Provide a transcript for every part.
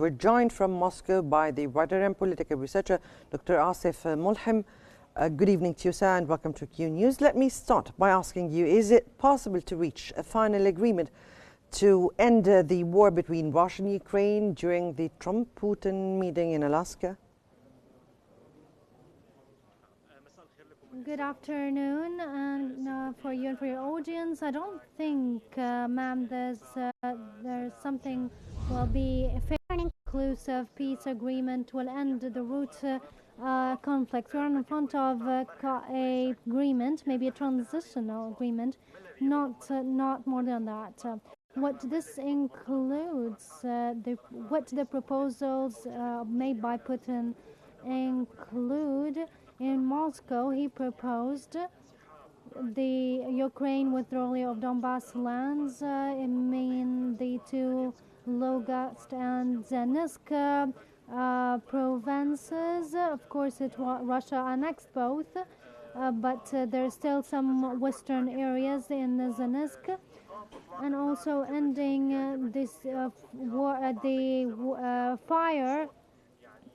We're joined from Moscow by the writer and political researcher, Dr. Asif Mulhim. Good evening to you, sir, and welcome to Q News. Let me start by asking you, is it possible to reach a final agreement to end the war between Russia and Ukraine during the Trump-Putin meeting in Alaska? Good afternoon, and for you and for your audience. I don't think, ma'am, there's something will be a fair and inclusive peace agreement will end the root conflict. We're in front of a agreement, maybe a transitional agreement, not more than that. What this includes, what the proposals made by Putin include. In Moscow, he proposed the Ukraine withdrawal of Donbass lands, the two Lugansk and Donetsk provinces. Of course, Russia annexed both, but there's still some western areas in Donetsk, and also ending this war, the fire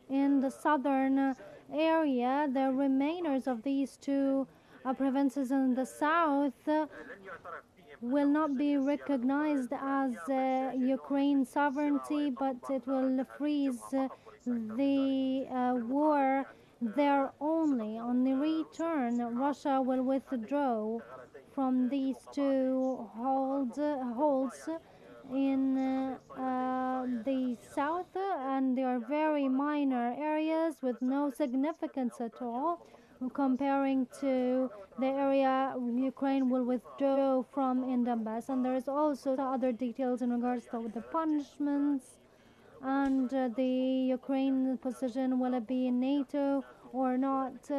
in the southern area. The remainers of these two provinces in the south will not be recognized as Ukraine sovereignty, but it will freeze the war there only. On the return, Russia will withdraw from these two holds in the south, and they are very minor areas with no significance at all comparing to the area Ukraine will withdraw from in Donbass. And there is also other details in regards to the punishments and the Ukraine position, will it be in NATO or not.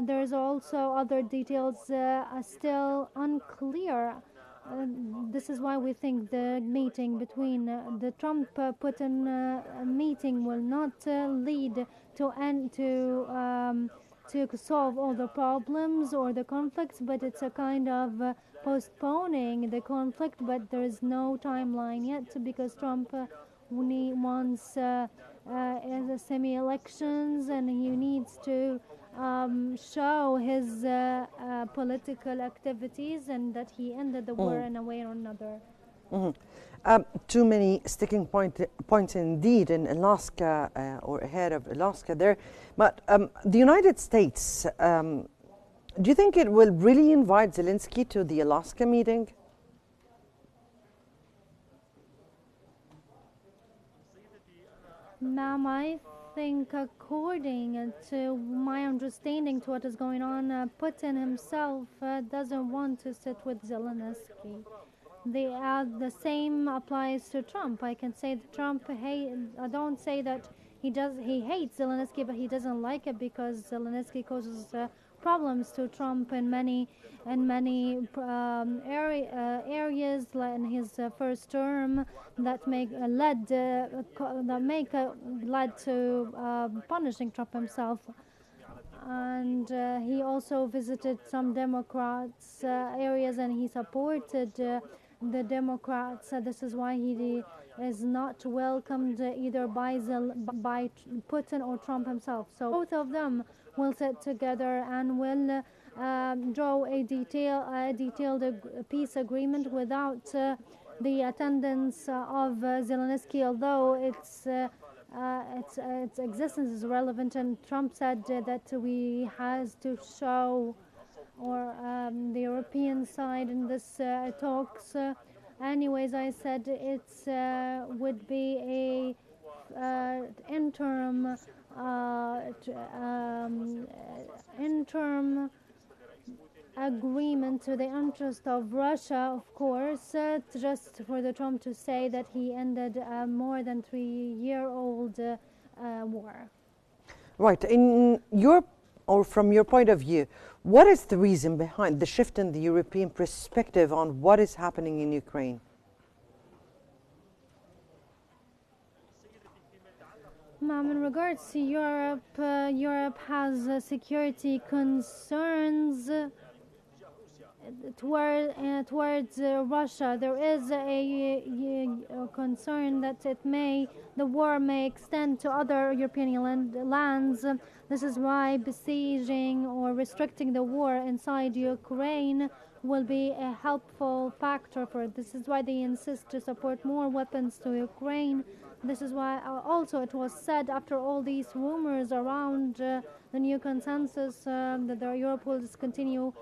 There's also other details still unclear. This is why we think the meeting between the Trump-Putin meeting will not lead to solve all the problems or the conflicts, but it's a kind of postponing the conflict. But there is no timeline yet because Trump wants semi-elections, and he needs to show his political activities and that he ended the war in a way or another. Too many sticking points indeed in Alaska or ahead of Alaska there. But the United States, do you think it will really invite Zelensky to the Alaska meeting? Ma'am, I think according to my understanding to what is going on, Putin himself doesn't want to sit with Zelensky. The same applies to Trump. I can say that I don't say that he hates Zelensky, but he doesn't like it because Zelensky causes problems to Trump in many areas, like in his first term, that led to punishing Trump himself. And he also visited some Democrats areas, and he supported the Democrats. This is why he is not welcomed either by Putin or Trump himself. So both of them will sit together and will draw a detailed peace agreement without the attendance of Zelensky, although its existence is relevant. And Trump said that we has to show, or the European side in this talks. Anyways, I said it's would be a interim agreement to the interest of Russia, of course, just for the Trump to say that he ended a more than 3-year-old war. Right. From your point of view, what is the reason behind the shift in the European perspective on what is happening in Ukraine? Ma'am, in regards to Europe, Europe has security concerns towards Russia. There is a concern that the war may extend to other European lands. This is why besieging or restricting the war inside Ukraine will be a helpful factor for it. This is why they insist to support more weapons to Ukraine. This is why also it was said, after all these rumors around the new consensus, that Europe will continue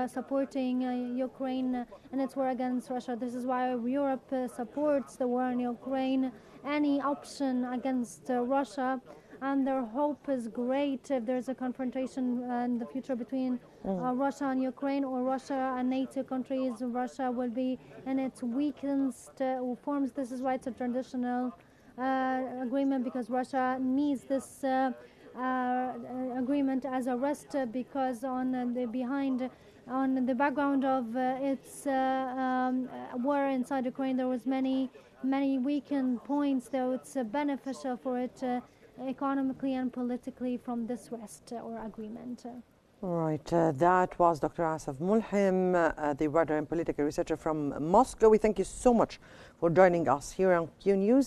supporting Ukraine in its war against Russia. This is why Europe supports the war in Ukraine, any option against Russia. And their hope is great if there's a confrontation in the future between Russia and Ukraine, or Russia and NATO countries. Russia will be in its weakest forms. This is why it's a traditional agreement, because Russia needs this agreement as a rest, because on the background of its war inside Ukraine, there was many weakened points, though it's beneficial for it economically and politically from this rest or agreement. Right, that was Dr. Asif Mulhim, the writer and political researcher from Moscow. We thank you so much for joining us here on Q News.